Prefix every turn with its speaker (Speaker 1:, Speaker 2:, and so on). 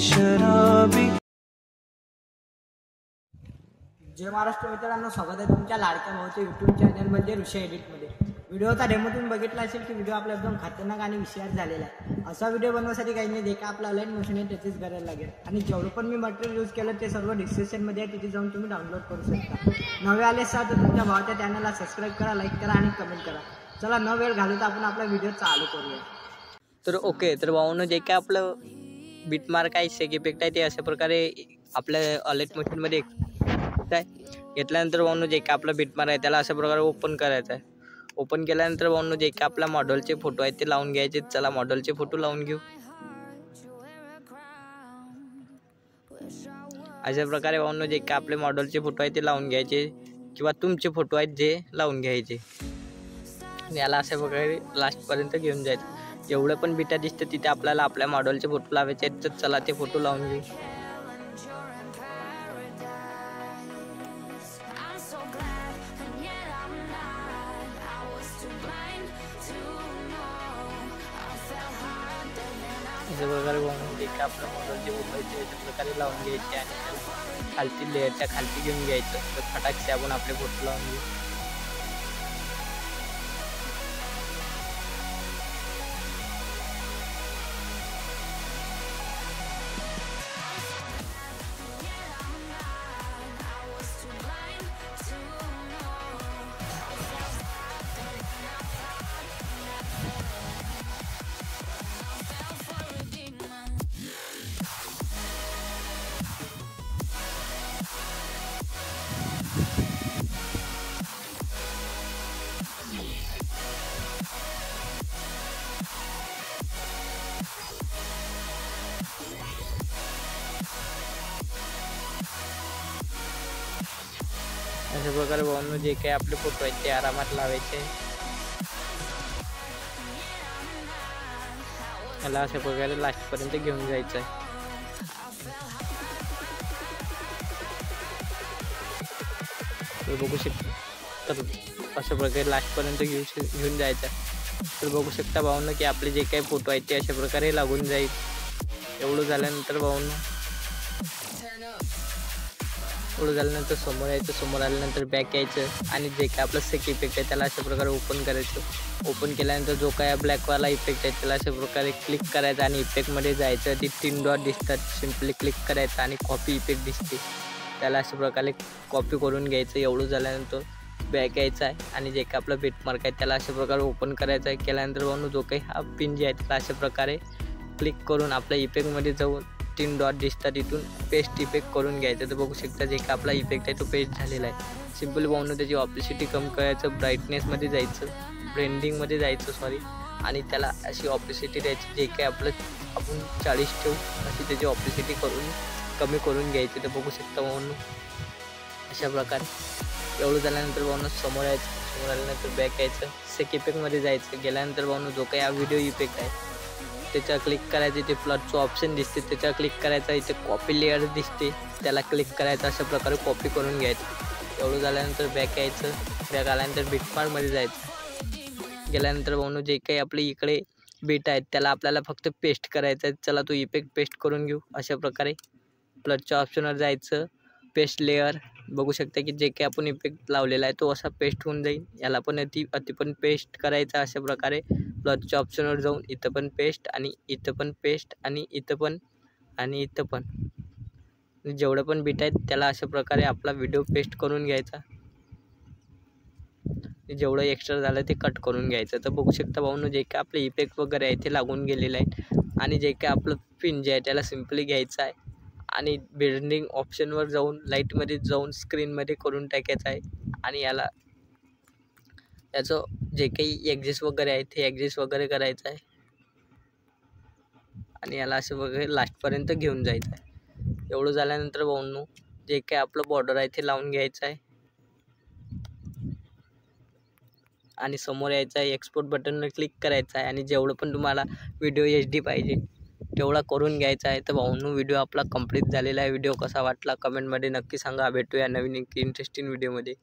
Speaker 1: शराबी।
Speaker 2: जय महाराष्ट्र मित्रांनो, स्वागत आहे तुमच्या लाडक्या भाऊच्या यूट्यूब चॅनलमध्ये ऋषा एडिटमध्ये। व्हिडिओचा डेमो तुम्ही बघितला असेल की व्हिडिओ आपला एकदम खतरनाक आणि विषयात झालेला आहे। असा व्हिडिओ बनवण्यासाठी काही नाही, जे का आपला अलाइन मोशन आहे त्याचीच गरज लागेल आणि जेवढं पण मी मटेरियल यूज केलं ते सर्व डिस्क्रिप्शनमध्ये आहे, तिथे जाऊन तुम्ही डाउनलोड करू शकता। नवे आले असाल तर तुमच्या भावाच्या चॅनलला सबस्क्राईब करा, लाईक करा आणि कमेंट करा। चला न वेळ घालवता आपण आपला व्हिडिओ चालू करूया।
Speaker 3: तर ओके, तर भाऊनं जे काय आपलं बीटमार्क आहे, सेक इफेक्ट आहे, ते अशा प्रकारे आपल्या अलाइन मोशनमध्ये काय घेतल्यानंतर भाऊनं जे काय आपला बीटमार्क आहे त्याला अशा प्रकारे ओपन करायचं आहे। ओपन केल्यानंतर भाऊनं जे काय आपल्या मॉडेलचे फोटो आहेत ते लावून घ्यायचे। चला मॉडेलचे फोटो लावून घेऊ। अशा प्रकारे भाऊनं जे काय आपले मॉडेलचे फोटो आहेत ते लावून घ्यायचे किंवा तुमचे फोटो आहेत जे लावून घ्यायचे। याला अशा प्रकारे लास्टपर्यंत घेऊन जायचं। जेवढे पण बिटा दिसते तिथे आपल्याला आपल्या मॉडेलचे फोटो लावायचे आहेत, तर चला ते फोटो लावून घेऊ। अशा प्रकारे जे काय आपल्या मॉडेलचे फोटो आहेत ते अशा प्रकारे लावून घ्यायचे आणि त्याला खालती लेअरच्या खालती घेऊन घ्यायचं। तर फटाकसे आपण आपले फोटो लावून घेऊ। अशा प्रकारे भाऊंनो जे काही आपले फोटो आहेत ते आरामात लावायचे। याला अशा प्रकारे लास्टपर्यंत घेऊन जायचं आहे। तर बघू शकता, तर अशा प्रकारे लास्टपर्यंत घेऊन जायचं आहे। तर बघू शकता भाऊंनो की आपले जे काही फोटो आहेत ते अशा प्रकारे लागून जाईल। एवढं झाल्यानंतर भाऊंनो समोर यायचं। समोर आल्यानंतर बॅक यायचं आणि जे काय आपलं सेक इफेक्ट आहे त्याला अशा प्रकारे ओपन करायचं। ओपन केल्यानंतर जो काय ब्लॅकवाला इफेक्ट आहे त्याला अशा प्रकारे क्लिक करायचं आणि इफेक्टमध्ये जायचं। ती 3 डॉट दिसतात, सिम्पली क्लिक करायचं आणि कॉपी इफेक्ट दिसते, त्याला अशा प्रकारे कॉपी करून घ्यायचं। एवढं झाल्यानंतर बॅक यायचं आहे आणि जे काय आपलं बीटमार्क आहे त्याला अशा प्रकारे ओपन करायचं आहे। केल्यानंतर म्हणून जो काही हा पिन जे आहे त्याला अशा प्रकारे क्लिक करून आपल्या इफेक्टमध्ये जाऊन 3 डॉट दिसतात, इथून पेस्ट इफेक्ट करून घ्यायचं। तर बघू शकता जे का आपला इफेक्ट आहे तो पेस्ट झालेला आहे। सिम्पल भाऊंनो त्याची ऑपेसिटी कमी करायचं, ब्राईटनेसमध्ये जायचं, ब्लेंडिंगमध्ये जायचं आणि त्याला अशी ऑपेसिटी द्यायची जे काय आपलं आपण 40 ठेवू अशी त्याची ऑपेसिटी कमी करून घ्यायची। तर बघू शकता भाऊंनो अशा प्रकारे। एवढं झाल्यानंतर भाऊंनो समोर यायचं। समोर आल्यानंतर बॅक यायचं, सेक इफेक्टमध्ये जायचं। गेल्यानंतर भाऊंनो जो काही हा व्हिडिओ इफेक्ट आहे त्याच्यावर क्लिक करायचं, इथे प्लसचं ऑप्शन दिसते त्याच्यावर क्लिक करायचं, इथे कॉपी लेअर दिसते त्याला क्लिक करायचं, अशा प्रकारे कॉपी करून घ्यायचं। एवढं झाल्यानंतर बॅक यायचं। बॅक आल्यानंतर बीटमार्कमध्ये जायचं। गेल्यानंतर भाऊंनो जे काही आपले इकडे बीट आहेत त्याला आपल्याला फक्त पेस्ट करायचं आहे। चला तो इफेक्ट पेस्ट करून घेऊ। अशा प्रकारे प्लसच्या ऑप्शनवर जायचं, पेस्ट लेअर। बघू शकता की जे काही आपण इफेक्ट लावलेला आहे तो असा पेस्ट होऊन जाईल। याला पण अति पण पेस्ट करायचा। अशा प्रकारे प्लसच्या ऑप्शनवर जाऊन इथं पण पेस्ट आणि इथं पण पेस्ट आणि इथं पण आणि इथं पण, जेवढं पण बीट आहेत त्याला अशा प्रकारे आपला व्हिडिओ पेस्ट करून घ्यायचा। जेवढं एक्स्ट्रा झालं ते कट करून घ्यायचं। तर बघू शकता भाऊंनो जे काय आपले इफेक्ट वगैरे आहे ते लागून गेलेले आहेत आणि जे काय आपलं पिन जे आहे त्याला सिम्पली घ्यायचं आहे आणि ब्लेंडिंग ऑप्शनवर जाऊन लाईटमध्ये जाऊन स्क्रीनमध्ये करून टाकायचं आहे आणि याचं जे काही ॲडजस्ट वगैरे आहे ते ॲडजस्ट वगैरे करायचं आहे आणि याला असं वगैरे लास्टपर्यंत घेऊन जायचं आहे। एवढं झाल्यानंतर भाऊंनो जे काय आपलं बॉर्डर आहे ते लावून घ्यायचं आहे आणि समोर यायचं आहे, एक्सपोर्ट बटनवर क्लिक करायचं आहे आणि जेवढं पण तुम्हाला व्हिडिओ HD पाहिजे तेवढा करून घ्यायचा आहे। तर भाऊंनो व्हिडिओ आपला कंप्लीट झालेला आहे। व्हिडिओ कसा वाटला कमेंटमध्ये नक्की सांगा। भेटूया नवीन इंटरेस्टिंग व्हिडिओमध्ये।